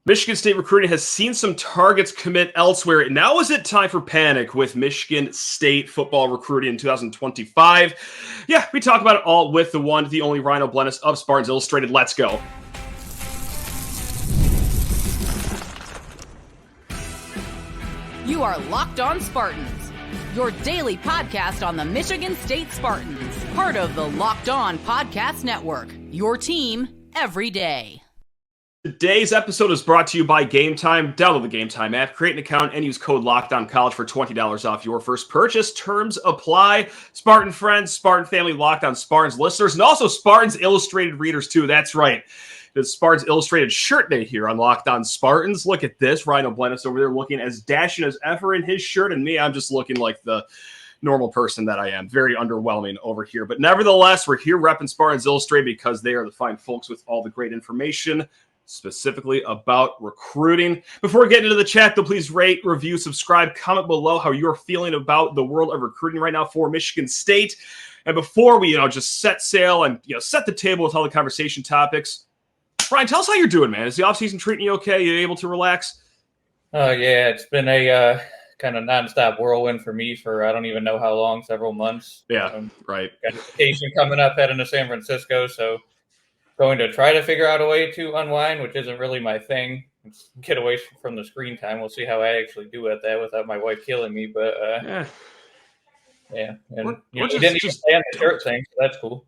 Michigan State recruiting has seen some targets commit elsewhere. Now is it time for panic with Michigan State football recruiting in 2025? Yeah, we talk about it all with the one, the only Rhino Blennis of Spartans Illustrated. Let's go. You are Locked On Spartans, your daily podcast on the Michigan State Spartans, part of the Locked On Podcast Network, your team every day. Today's episode is brought to you by Gametime. Download the Gametime app, create an account, and use code LOCKEDONCollege for $20 off your first purchase. Terms apply. Spartan friends, Spartan family, Locked On Spartans listeners, and also Spartans Illustrated readers too. That's right. It's Spartans Illustrated shirt day here on Locked On Spartans. Look at this. Rhino Blennis over there looking as dashing as ever in his shirt, and me, I'm just looking like the normal person that I am. Very underwhelming over here. But nevertheless, we're here repping Spartans Illustrated because they are the fine folks with all the great information, specifically about recruiting. Before we get into the chat, though, please rate, review, subscribe, comment below how you're feeling about the world of recruiting right now for Michigan State. And before we, just set sail and, set the table with all the conversation topics, Brian, tell us how you're doing, man. Is the offseason treating you okay? You able to relax? Oh, yeah. It's been a kind of nonstop whirlwind for me for I don't even know how long, several months. Yeah, right. Got a vacation coming up, heading to San Francisco, so going to try to figure out a way to unwind, which isn't really my thing. Get away from the screen time. We'll see how I actually do at that without my wife killing me. But yeah. And you didn't even stay on the shirt thing, so that's cool.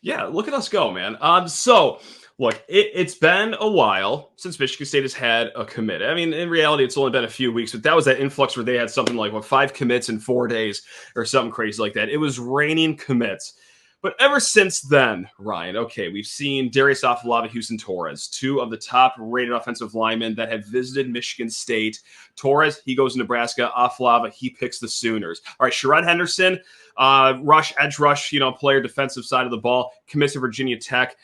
Yeah, look at us go, man. So look, it's been a while since Michigan State has had a commit. I mean, in reality, it's only been a few weeks, but that was that influx where they had something like 5 commits in 4 days or something crazy like that. It was raining commits. But ever since then, Ryan, okay, we've seen Darius, Afalava, Houston, Torres, 2 of the top-rated offensive linemen that have visited Michigan State. Torres, he goes to Nebraska. Afalava, he picks the Sooners. All right, Sherrod Henderson, edge rush, player, defensive side of the ball, commits to Virginia Tech.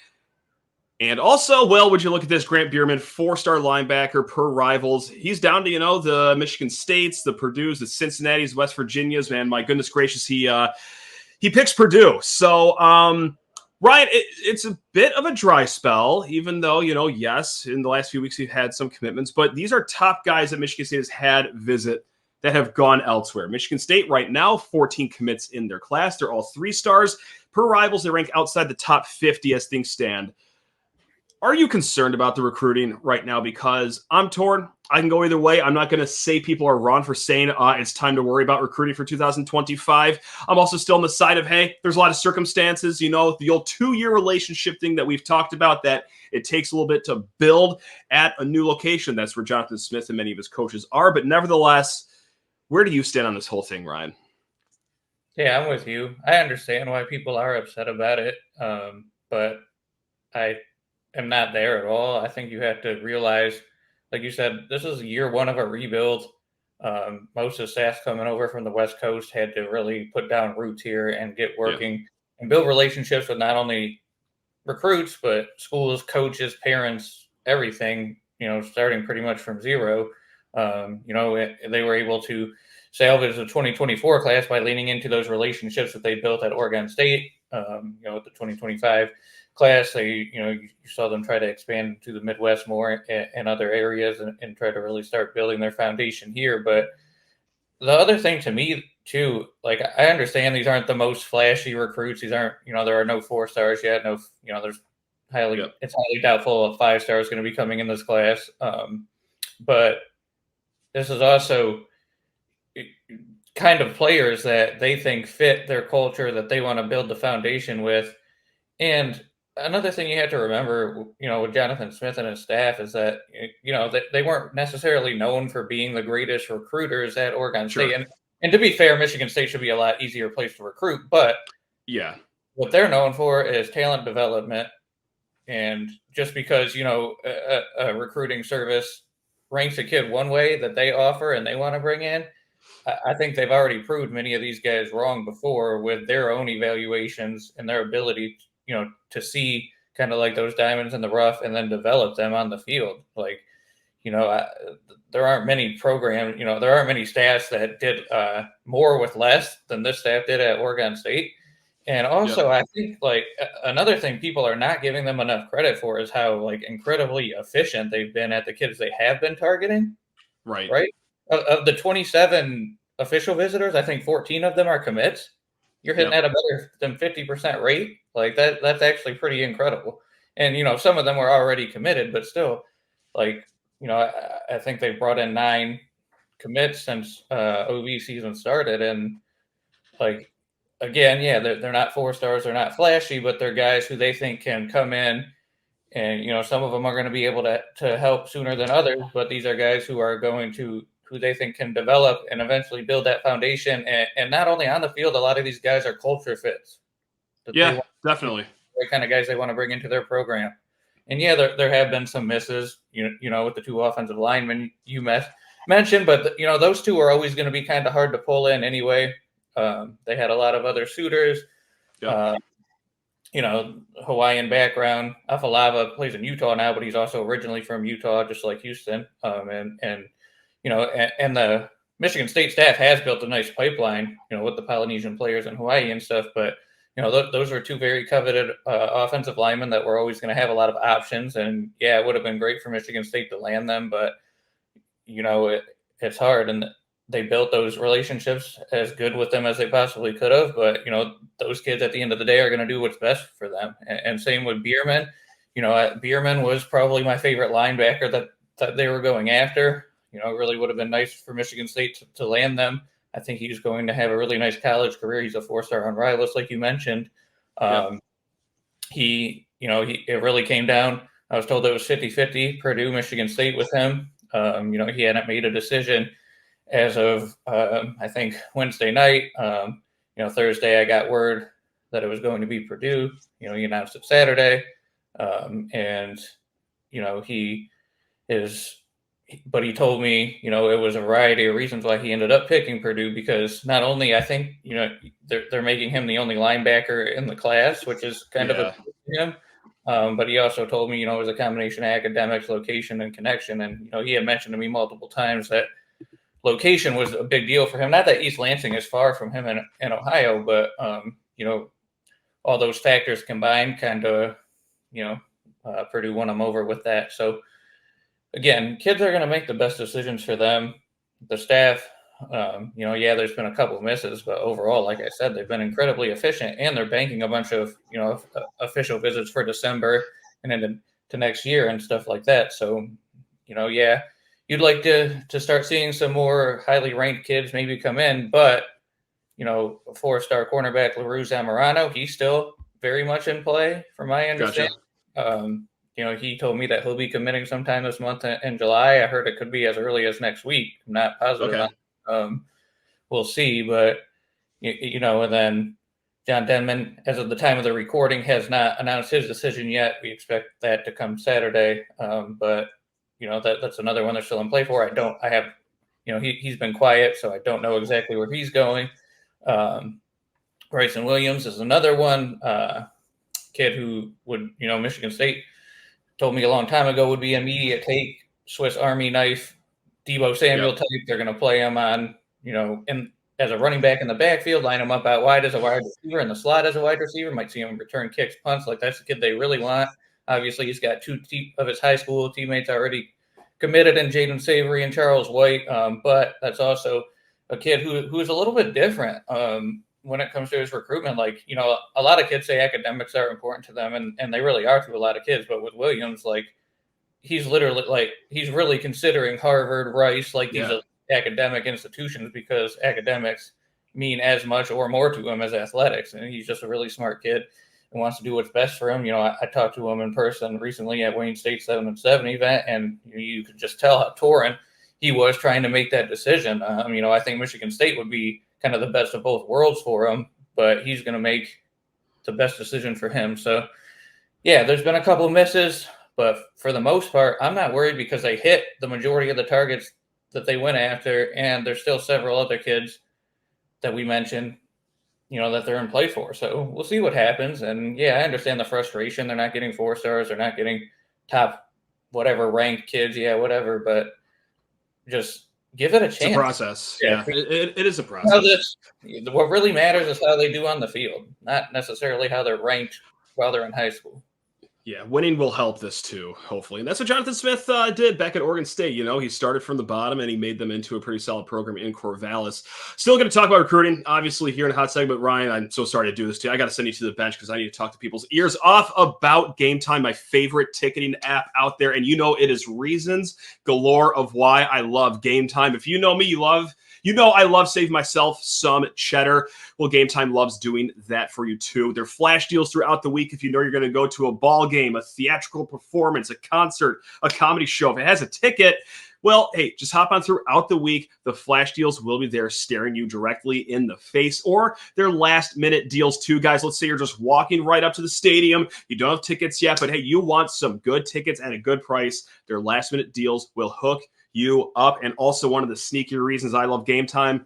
And also, would you look at this? Grant Beerman, 4-star linebacker per Rivals. He's down to, the Michigan States, the Purdue's, the Cincinnati's, West Virginia's. Man, my goodness gracious, he picks Purdue. So, Ryan, it's a bit of a dry spell, even though, yes, in the last few weeks we've had some commitments. But these are top guys that Michigan State has had visit that have gone elsewhere. Michigan State right now, 14 commits in their class. They're all 3-stars. Per Rivals, they rank outside the top 50 as things stand. Are you concerned about the recruiting right now? Because I'm torn. I can go either way. I'm not going to say people are wrong for saying it's time to worry about recruiting for 2025. I'm also still on the side of, hey, there's a lot of circumstances, the old 2-year relationship thing that we've talked about, that it takes a little bit to build at a new location. That's where Jonathan Smith and many of his coaches are. But nevertheless, where do you stand on this whole thing, Ryan? Yeah, I'm with you. I understand why people are upset about it, but I am not there at all. I think you have to realize, like you said, this is year 1 of a rebuild. Most of the staff coming over from the West Coast had to really put down roots here and get working and build relationships with not only recruits, but schools, coaches, parents, everything, starting pretty much from zero. They were able to salvage the 2024 class by leaning into those relationships that they built at Oregon State, with the 2025 class. You saw them try to expand to the Midwest more and other areas and try to really start building their foundation here. But the other thing to me too, like, I understand these aren't the most flashy recruits. These aren't, there are no 4-stars yet. No, there's it's highly doubtful a 5-star is going to be coming in this class. But this is also kind of players that they think fit their culture, that they want to build the foundation with. And another thing you have to remember, with Jonathan Smith and his staff is that, they weren't necessarily known for being the greatest recruiters at Oregon State. And to be fair, Michigan State should be a lot easier place to recruit. But yeah, what they're known for is talent development. And just because, a recruiting service ranks a kid one way that they offer and they want to bring in, I think they've already proved many of these guys wrong before with their own evaluations and their ability, to see kind of like those diamonds in the rough and then develop them on the field. Like, there aren't many programs, there aren't many staffs that did more with less than this staff did at Oregon State. And also, I think like another thing people are not giving them enough credit for is how like incredibly efficient they've been at the kids they have been targeting. Right. Right? Of the 27 official visitors, I think 14 of them are commits. You're hitting at a better than 50% rate. Like that's actually pretty incredible. And some of them were already committed, but still, like I think they brought in 9 commits since OV season started, and like again, yeah, they're not 4 stars, they're not flashy, but they're guys who they think can come in, and some of them are going to be able to help sooner than others, but these are guys who are going to who they think can develop and eventually build that foundation. And not only on the field, a lot of these guys are culture fits. Yeah, definitely. The kind of guys they want to bring into their program. And yeah, there have been some misses, with the 2 offensive linemen you mentioned, but those 2 are always going to be kind of hard to pull in anyway. They had a lot of other suitors. Yep. Hawaiian background. Afalava plays in Utah now, but he's also originally from Utah, just like Houston. And the Michigan State staff has built a nice pipeline, with the Polynesian players in Hawaii and stuff. But those are 2 very coveted offensive linemen that were always going to have a lot of options. And yeah, it would have been great for Michigan State to land them, but it's hard. And they built those relationships as good with them as they possibly could have. But, those kids at the end of the day are going to do what's best for them. And same with Beerman. Beerman was probably my favorite linebacker that they were going after. It really would have been nice for Michigan State to land them. I think he's going to have a really nice college career. He's a 4-star on Rivals, like you mentioned. It really came down. I was told it was 50-50, Purdue, Michigan State with him. He hadn't made a decision as of, I think, Wednesday night. Thursday I got word that it was going to be Purdue. He announced it Saturday. But he told me, it was a variety of reasons why he ended up picking Purdue, because not only I think, they're making him the only linebacker in the class, which is kind of a him. But he also told me, it was a combination of academics, location, and connection. And, he had mentioned to me multiple times that location was a big deal for him. Not that East Lansing is far from him in Ohio, but, all those factors combined kind of, Purdue won him over with that. So, again, kids are going to make the best decisions for them. The staff, there's been a couple of misses, but overall, like I said, they've been incredibly efficient, and they're banking a bunch of, official visits for December and then to next year and stuff like that. So, you'd like to start seeing some more highly ranked kids maybe come in, but, a 4-star cornerback, LaRue Zamorano, he's still very much in play from my understanding. Gotcha. He told me that he'll be committing sometime this month in July. I heard it could be as early as next week. I'm not positive. Okay. We'll see, but and then John Denman, as of the time of the recording, has not announced his decision yet. We expect that to come Saturday. But that's another one they're still in play for. He's been quiet, so I don't know exactly where he's going. Bryson Williams is another one, kid who would, Michigan State told me a long time ago would be immediate take, Swiss Army knife, Debo Samuel type. They're going to play him on, as a running back in the backfield, line him up out wide as a wide receiver, in the slot as a wide receiver. Might see him return kicks, punts. Like, that's the kid they really want. Obviously, he's got 2 of his high school teammates already committed in Jaden Savory and Charles White. But that's also a kid who is a little bit different when it comes to his recruitment. Like, a lot of kids say academics are important to them, and they really are to a lot of kids. But with Williams, like, he's really considering Harvard, Rice, like these academic institutions, because academics mean as much or more to him as athletics. And he's just a really smart kid and wants to do what's best for him. I talked to him in person recently at Wayne State's 7-7 event, and you could just tell how torn he was trying to make that decision. I think Michigan State would be kind of the best of both worlds for him, but he's going to make the best decision for him. So, yeah, there's been a couple of misses, but for the most part, I'm not worried, because they hit the majority of the targets that they went after, and there's still several other kids that we mentioned, that they're in play for. So we'll see what happens. And, yeah, I understand the frustration. They're not getting 4 stars. They're not getting top whatever ranked kids. Yeah, whatever. But just give it a chance. It's a process. Yeah, it is a process. What really matters is how they do on the field, not necessarily how they're ranked while they're in high school. Yeah, winning will help this too, hopefully. And that's what Jonathan Smith did back at Oregon State. You know, he started from the bottom and he made them into a pretty solid program in Corvallis. Still going to talk about recruiting, obviously, here in a hot segment. Ryan, I'm so sorry to do this to you. I got to send you to the bench because I need to talk to people's ears off about Gametime, my favorite ticketing app out there. And you know, it is reasons galore of why I love Gametime. If you know me, you know I love saving myself some cheddar. Well, Gametime loves doing that for you too. Their flash deals throughout the week if you know you're going to go to a ball game, a theatrical performance, a concert, a comedy show. If it has a ticket, well, hey, just hop on throughout the week. The flash deals will be there staring you directly in the face, or their last-minute deals too, guys. Let's say you're just walking right up to the stadium. You don't have tickets yet, but hey, you want some good tickets at a good price. Their last-minute deals will hook you up. And also one of the sneakier reasons I love Gametime,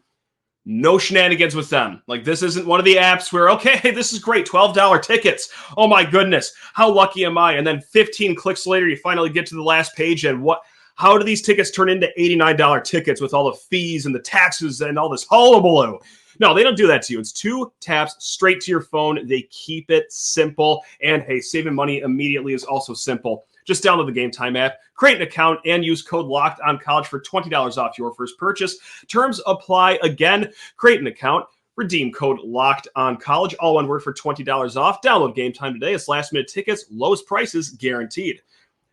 no shenanigans with them. Like, this isn't one of the apps where, okay, this is great, $12 tickets. Oh my goodness, how lucky am I? And then 15 clicks later, you finally get to the last page, and how do these tickets turn into $89 tickets with all the fees and the taxes and all this hullabaloo? No, they don't do that to you. It's 2 taps straight to your phone. They keep it simple. And hey, saving money immediately is also simple. Just download the Gametime app, create an account, and use code LOCKEDONCollege for $20 off your first purchase. Terms apply. Again, create an account, redeem code LOCKEDONCollege, all one word, for $20 off. Download Gametime today. It's last-minute tickets, lowest prices guaranteed.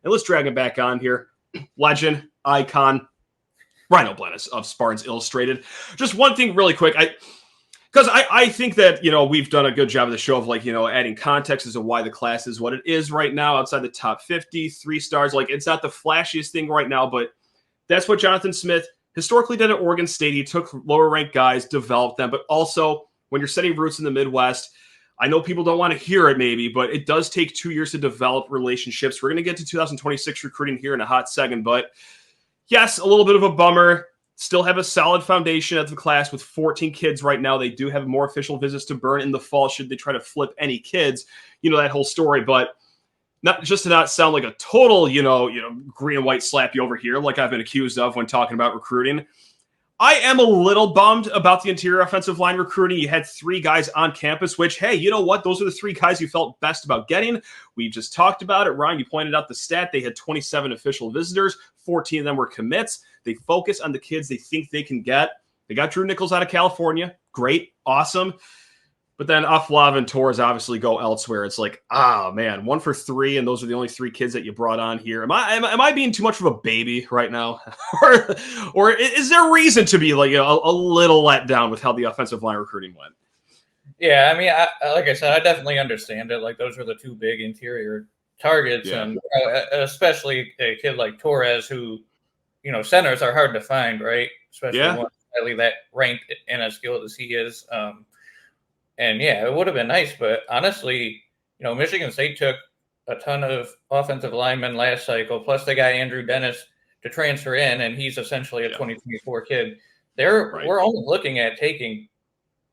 And let's drag him back on here. Legend, icon, Rhino Blennis of Spartans Illustrated. Just one thing really quick. Because I think that, you know, we've done a good job of the show of, like, you know, adding context as to why the class is what it is right now outside the top 50, 3 stars. Like, it's not the flashiest thing right now, but that's what Jonathan Smith historically did at Oregon State. He took lower-ranked guys, developed them, but also when you're setting roots in the Midwest, I know people don't want to hear it maybe, but it does take 2 years to develop relationships. We're going to get to 2026 recruiting here in a hot second, but yes, a little bit of a bummer. Still have a solid foundation of the class with 14 kids right now. They do have more official visits to burn in the fall should they try to flip any kids. You know that whole story, but not just to not sound like a total, you know, green and white slap you over here like I've been accused of when talking about recruiting. I am a little bummed about the interior offensive line recruiting. You had 3 guys on campus, which, hey, you know what? Those are the 3 guys you felt best about getting. We just talked about it. Ryan, you pointed out the stat. They had 27 official visitors. 14 of them were commits. They focus on the kids they think they can get. They got Drew Nichols out of California. Great. Awesome. But then Afalava and Torres obviously go elsewhere. It's like, man, 1 for 3, and those are the only 3 kids that you brought on here. Am I being too much of a baby right now, or is there reason to be like a little let down with how the offensive line recruiting went? Yeah, I mean, like I said, I definitely understand it. Like, those are the 2 big interior targets, Yeah. and especially a kid like Torres, who, you know, centers are hard to find, right? Especially one that ranked and as skilled as he is. And yeah, it would have been nice, but honestly, you know, Michigan State took a ton of offensive linemen last cycle, plus they got Andrew Dennis to transfer in, and he's essentially a 2024 kid. We're only looking at taking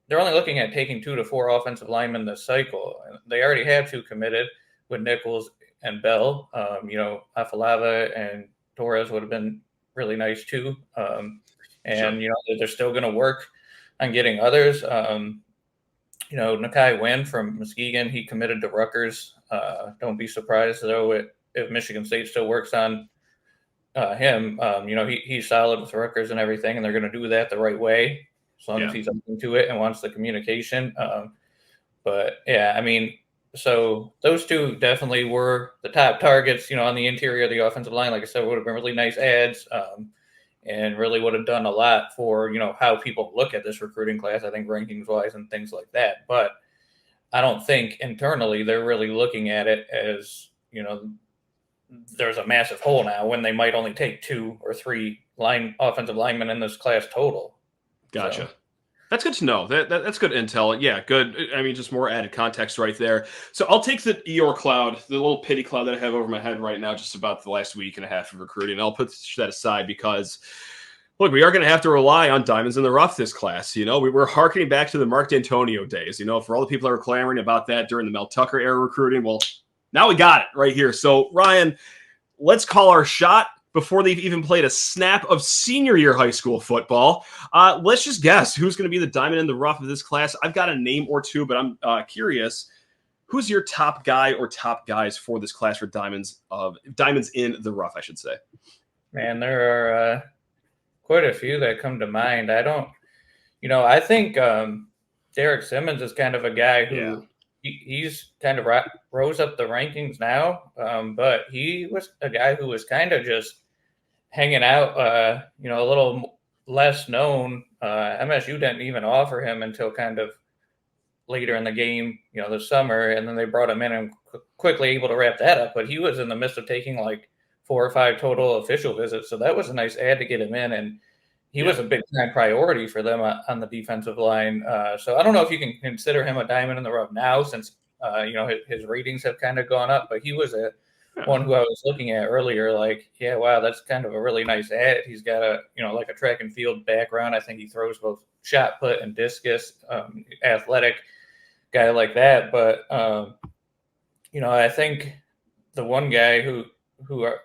2 to 4 offensive linemen this cycle. They already have 2 committed with Nichols and Bell. You know, Afalava and Torres would have been really nice too. You know, they're still going to work on getting others. You know, Nakai Wynn from Muskegon, he committed to Rutgers. Don't be surprised, though, if Michigan State still works on him. You know, he's solid with Rutgers and everything, and they're going to do that the right way as long as he's open to it and wants the communication. But, yeah, I mean, so those 2 definitely were the top targets, you know, on the interior of the offensive line. Like I said, would have been really nice ads. And really would have done a lot for, you know, how people look at this recruiting class, I think, rankings-wise and things like that. But I don't think internally they're really looking at it as, you know, there's a massive hole now when they might only take 2 or 3 offensive linemen in this class total. Gotcha. So that's good to know. That's good intel. Yeah, good. I mean, just more added context right there. So I'll take the Eeyore cloud, the little pity cloud that I have over my head right now, just about the last week and a half of recruiting. I'll put that aside because, look, we are going to have to rely on diamonds in the rough this class. You know, we're harkening back to the Mark D'Antonio days. You know, for all the people that were clamoring about that during the Mel Tucker era recruiting, well, now we got it right here. So, Ryan, let's call our shot. before they've even played a snap of senior year high school football. Let's just guess who's going to be the diamond in the rough of this class. I've got a name or two, but I'm curious. Who's your top guy or top guys for this class for diamonds in the rough, I should say? Man, there are quite a few that come to mind. I think Derrick Simmons is kind of a guy who he's kind of rose up the rankings now, but he was a guy who was kind of just hanging out, a little less known. MSU didn't even offer him until kind of later in the game, this summer, and then they brought him in and quickly able to wrap that up. But he was in the midst of taking like 4 or 5 total official visits, so that was a nice ad to get him in, and he was a big time priority for them on the defensive line. So I don't know if you can consider him a diamond in the rough now, since his ratings have kind of gone up, but he was one who I was looking at earlier. Like, yeah, wow, that's kind of a really nice ad. He's got a a track and field background. I think he throws both shot put and discus. Athletic guy like that, but I think the one guy who are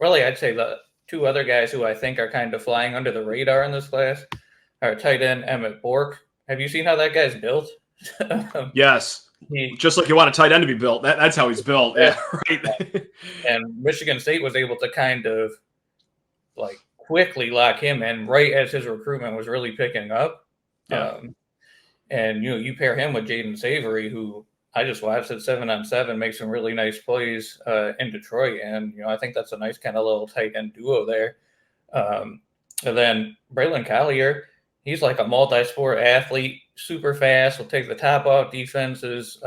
really, I'd say the 2 other guys who I think are kind of flying under the radar in this class are tight end Emmett Bork. Have you seen how that guy's built? Yes. Just like you want a tight end to be built. That's how he's built. Yeah, right. And Michigan State was able to kind of like quickly lock him in right as his recruitment was really picking up. Yeah. And you pair him with Jaden Savory, who I just watched at 7-on-7, make some really nice plays in Detroit, and I think that's a nice kind of little tight end duo there. And then Braylon Collier, he's like a multi-sport athlete, super fast, will take the top off defenses,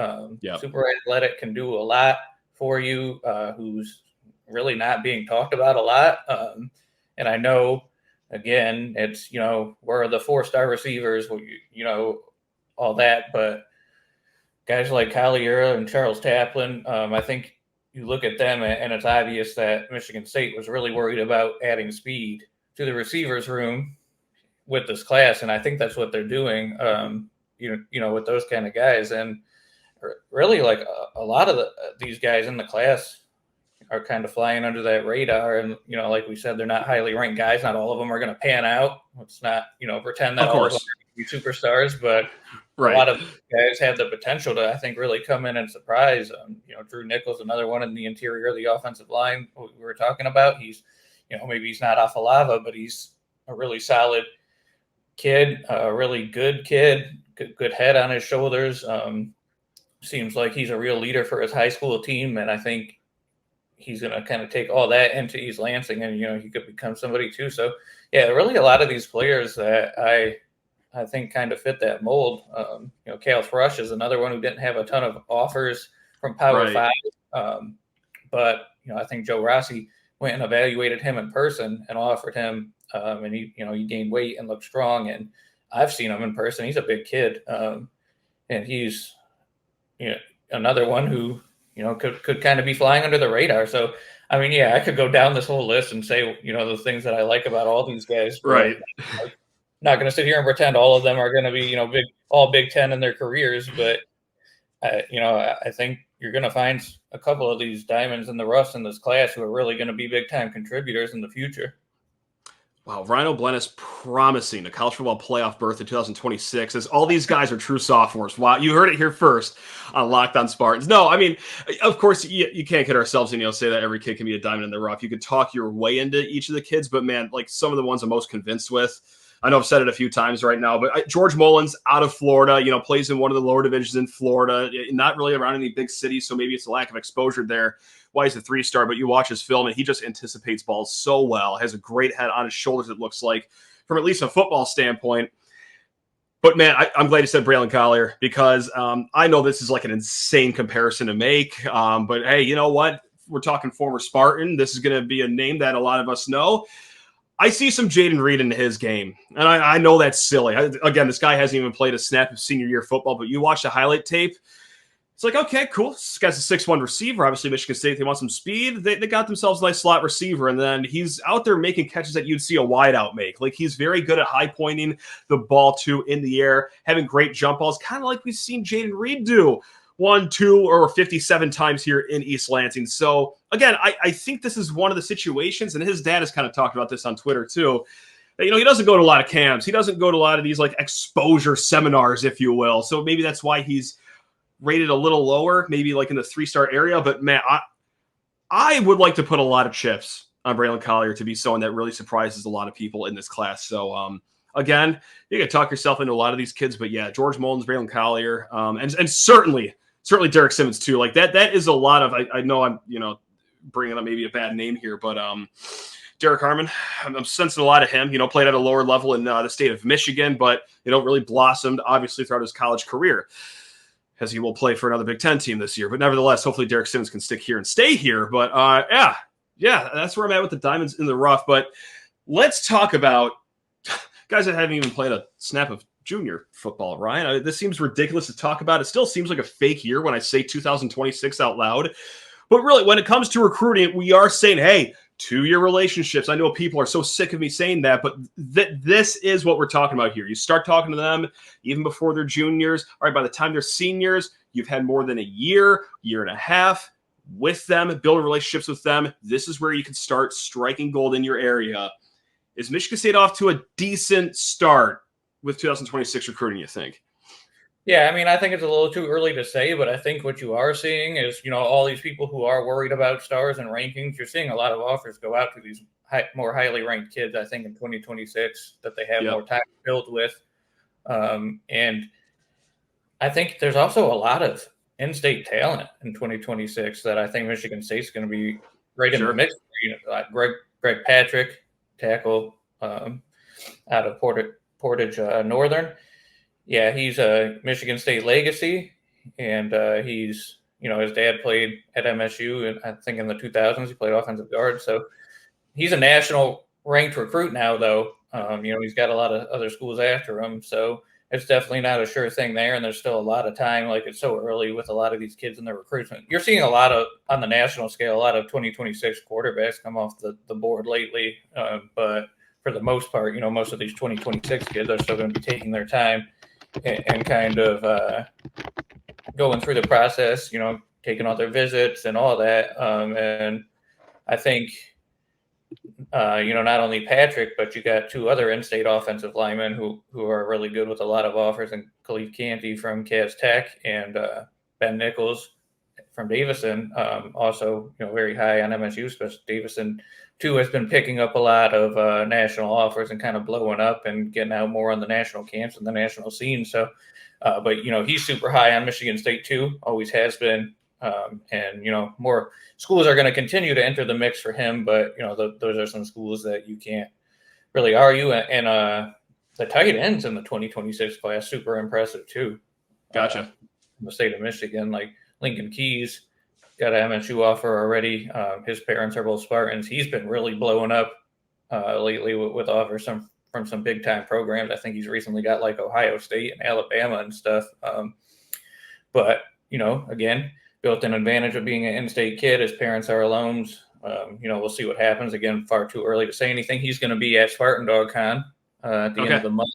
super athletic, can do a lot for you, who's really not being talked about a lot. And I know, again, it's, where are the 4-star receivers, all that, but guys like Collier and Charles Taplin, I think you look at them and it's obvious that Michigan State was really worried about adding speed to the receivers room with this class, and I think that's what they're doing, with those kind of guys. And really, like a lot of these guys in the class are kind of flying under that radar, and like we said, they're not highly ranked guys. Not all of them are going to pan out. Let's not pretend that all of them are be superstars, but a lot of guys have the potential to, I think, really come in and surprise. Drew Nichols, another one in the interior of the offensive line we were talking about. He's, maybe he's not Afalava, but he's a really solid kid, a really good kid, good head on his shoulders. Seems like he's a real leader for his high school team, and I think he's going to kind of take all that into East Lansing, and he could become somebody too. So yeah, really a lot of these players that I think kind of fit that mold. Cale Thrush is another one who didn't have a ton of offers from Power 5, but I think Joe Rossi went and evaluated him in person and offered him, and he gained weight and looked strong. And I've seen him in person. He's a big kid, and he's another one who could kind of be flying under the radar. So I mean, I could go down this whole list and say the things that I like about all these guys. Right. Not going to sit here and pretend all of them are going to be all Big Ten in their careers, but I think you're going to find a couple of these diamonds in the rough in this class who are really going to be big time contributors in the future. Wow, Rhino Blennis promising a college football playoff berth in 2026 as all these guys are true sophomores. Wow, you heard it here first on Locked On Spartans. No, I mean, of course, you can't kid ourselves and say that every kid can be a diamond in the rough. You could talk your way into each of the kids, but man, like some of the ones I'm most convinced with, I know I've said it a few times right now, but George Mullins out of Florida, plays in one of the lower divisions in Florida, not really around any big cities, so maybe it's a lack of exposure there. Why he's a 3-star, but you watch his film and he just anticipates balls so well, has a great head on his shoulders, it looks like, from at least a football standpoint. But man, I'm glad you said Braylon Collier, because I know this is like an insane comparison to make, but hey, you know what? We're talking former Spartan. This is going to be a name that a lot of us know. I see some Jaden Reed in his game, and I know that's silly. Again, this guy hasn't even played a snap of senior year football, but you watch the highlight tape, it's like, okay, cool. This guy's a 6'1" receiver. Obviously, Michigan State, they want some speed. They got themselves a nice slot receiver, and then he's out there making catches that you'd see a wideout make. Like, he's very good at high pointing the ball to in the air, having great jump balls, kind of like we've seen Jaden Reed do. 1, 2, or 57 times here in East Lansing. So again, I think this is one of the situations, and his dad has kind of talked about this on Twitter too. That, he doesn't go to a lot of camps. He doesn't go to a lot of these like exposure seminars, if you will. So maybe that's why he's rated a little lower, maybe like in the 3-star area. But man, I would like to put a lot of chips on Braylon Collier to be someone that really surprises a lot of people in this class. So again, you can talk yourself into a lot of these kids, but yeah, George Mullins, Braylon Collier, and certainly Derrick Simmons too. Like that is a lot of. I know I'm bringing up maybe a bad name here, but Derrick Harmon, I'm sensing a lot of him. Played at a lower level in the state of Michigan, but really blossomed obviously throughout his college career, as he will play for another Big Ten team this year. But nevertheless, hopefully Derrick Simmons can stick here and stay here. But yeah, that's where I'm at with the diamonds in the rough. But let's talk about guys that haven't even played a snap of junior football, Ryan. This seems ridiculous to talk about. It still seems like a fake year when I say 2026 out loud. But really, when it comes to recruiting, we are saying, hey, 2-year relationships. I know people are so sick of me saying that, but this is what we're talking about here. You start talking to them even before they're juniors. All right, by the time they're seniors, you've had more than a year and a half with them, building relationships with them. This is where you can start striking gold in your area. Is Michigan State off to a decent start with 2026 recruiting, you think? Yeah, I mean, I think it's a little too early to say, but I think what you are seeing is, all these people who are worried about stars and rankings, you're seeing a lot of offers go out to these more highly ranked kids, I think, in 2026 that they have more time to build with. And I think there's also a lot of in-state talent in 2026 that I think Michigan State's going to be right in the mix. Greg Patrick, tackle out of Portage Northern. Yeah, he's a Michigan State legacy, and he's, his dad played at MSU, and I think in the 2000s he played offensive guard. So he's a national ranked recruit now, though. He's got a lot of other schools after him, so it's definitely not a sure thing there, and there's still a lot of time. Like, it's so early with a lot of these kids in their recruitment. You're seeing a lot of, on the national scale, a lot of 2026 quarterbacks come off the board lately, but for the most part, most of these 2026 kids are still going to be taking their time and kind of going through the process, taking all their visits and all that. And I think, not only Patrick, but you got 2 other in-state offensive linemen who are really good with a lot of offers, and Khalif Canty from Cavs Tech and Ben Nichols from Davison, also, very high on MSU, especially Davison too has been picking up a lot of national offers and kind of blowing up and getting out more on the national camps and the national scene. So, but he's super high on Michigan State too, always has been. And more schools are going to continue to enter the mix for him, but those are some schools that you can't really argue. And the tight ends in the 2026 class, super impressive too. Gotcha. In the state of Michigan, like Lincoln Keys, got an MSU offer already. His parents are both Spartans. He's been really blowing up lately with offers from some big time programs. I think he's recently got like Ohio State and Alabama and stuff. But again, built an advantage of being an in-state kid. His parents are alums. We'll see what happens. Again, far too early to say anything. He's going to be at Spartan Dog Con at the end of the month.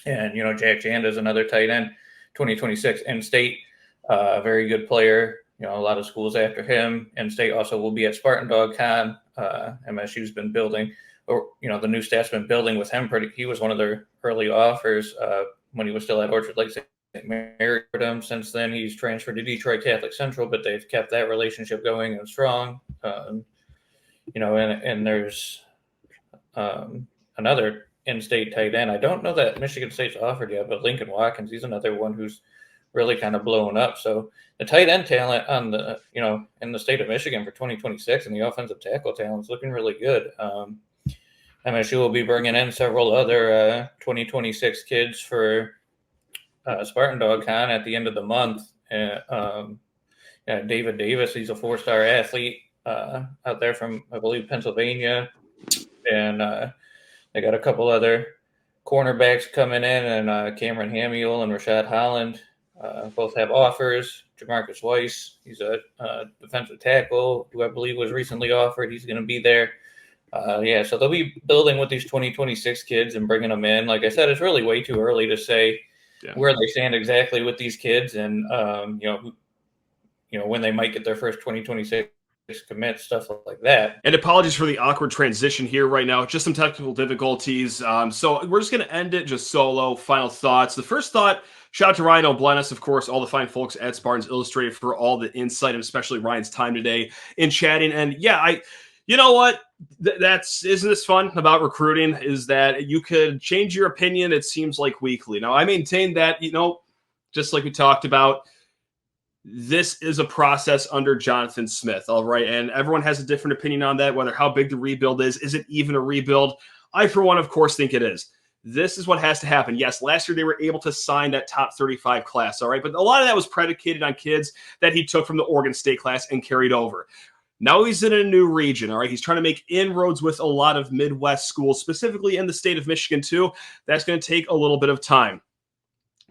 And Jack Janda is another tight end, 2026 in-state. Very good player. A lot of schools after him. In-state also will be at Spartan Dog Con. MSU's been building, or the new staff's been building with him. He was one of their early offers when he was still at Orchard Lake. Married him. Since then, he's transferred to Detroit Catholic Central, but they've kept that relationship going and strong. And there's another in-state tight end. I don't know that Michigan State's offered yet, but Lincoln Watkins, he's another one who's really kind of blowing up. So the tight end talent on the, in the state of Michigan for 2026 and the offensive tackle talent is looking really good. MSU will be bringing in several other 2026 kids for Spartan Dog Con at the end of the month. David Davis, he's a 4-star athlete out there from, I believe, Pennsylvania. And they got a couple other cornerbacks coming in, and Cameron Hamiel and Rashad Holland both have offers. Jamarcus Weiss, he's a defensive tackle who I believe was recently offered. He's going to be there. So they'll be building with these 2026 kids and bringing them in. Like I said, it's really way too early to say where they stand exactly with these kids, and when they might get their first 2026 commit, stuff like that. And apologies for the awkward transition here right now. Just some technical difficulties. So we're just going to end it just solo. Final thoughts. The first thought, shout out to Ryan O'Blennis, of course, all the fine folks at Spartans Illustrated for all the insight, and especially Ryan's time today in chatting. And yeah, you know what? Isn't this fun about recruiting? Is that you could change your opinion, it seems like, weekly. Now, I maintain that, just like we talked about, this is a process under Jonathan Smith, all right? And everyone has a different opinion on that, whether how big the rebuild is. Is it even a rebuild? I, for one, of course, think it is. This is what has to happen. Yes, last year they were able to sign that top 35 class, all right? But a lot of that was predicated on kids that he took from the Oregon State class and carried over. Now he's in a new region, all right? He's trying to make inroads with a lot of Midwest schools, specifically in the state of Michigan, too. That's going to take a little bit of time.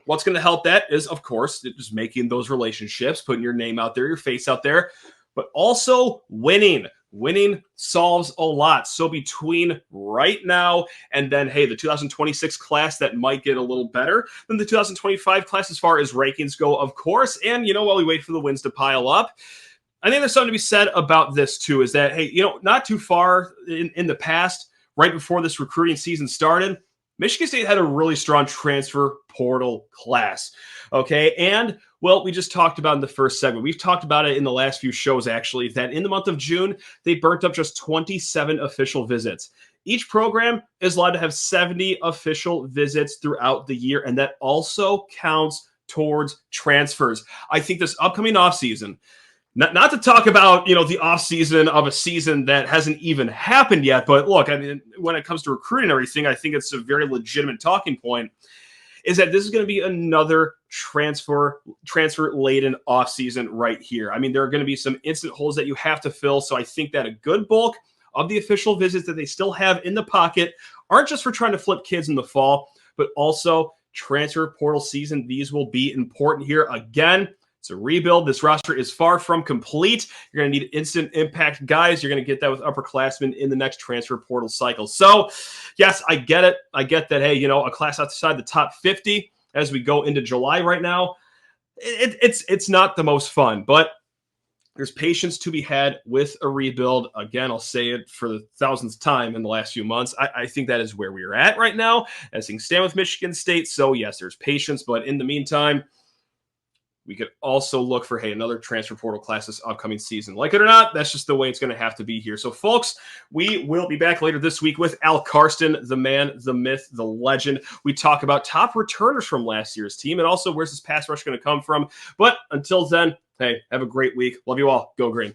What's going to help that is, of course, just making those relationships, putting your name out there, your face out there, but also winning. Winning solves a lot. So between right now and then, hey, the 2026 class that might get a little better than the 2025 class as far as rankings go, of course. And, while we wait for the wins to pile up, I think there's something to be said about this, too, is that, hey, not too far in the past, right before this recruiting season started, Michigan State had a really strong transfer portal class, okay? And, well, we just talked about in the first segment. We've talked about it in the last few shows, actually, that in the month of June, they burnt up just 27 official visits. Each program is allowed to have 70 official visits throughout the year, and that also counts towards transfers. I think this upcoming offseason, not to talk about, the offseason of a season that hasn't even happened yet, but look, I mean, when it comes to recruiting and everything, I think it's a very legitimate talking point, is that this is going to be another transfer-laden offseason right here. I mean, there are going to be some instant holes that you have to fill, so I think that a good bulk of the official visits that they still have in the pocket aren't just for trying to flip kids in the fall, but also transfer portal season. These will be important here. Again, it's a rebuild. This roster is far from complete. You're going to need instant impact guys. You're going to get that with upperclassmen in the next transfer portal cycle. So, yes, I get it. I get that, hey, a class outside the top 50 as we go into July right now, it's not the most fun, but there's patience to be had with a rebuild. Again, I'll say it for the thousandth time in the last few months. I think that is where we are at right now as things stand with Michigan State. So, yes, there's patience, but in the meantime, we could also look for, hey, another transfer portal class this upcoming season. Like it or not, that's just the way it's going to have to be here. So, folks, we will be back later this week with Al Karsten, the man, the myth, the legend. We talk about top returners from last year's team and also where's this pass rush going to come from. But until then, hey, have a great week. Love you all. Go Green.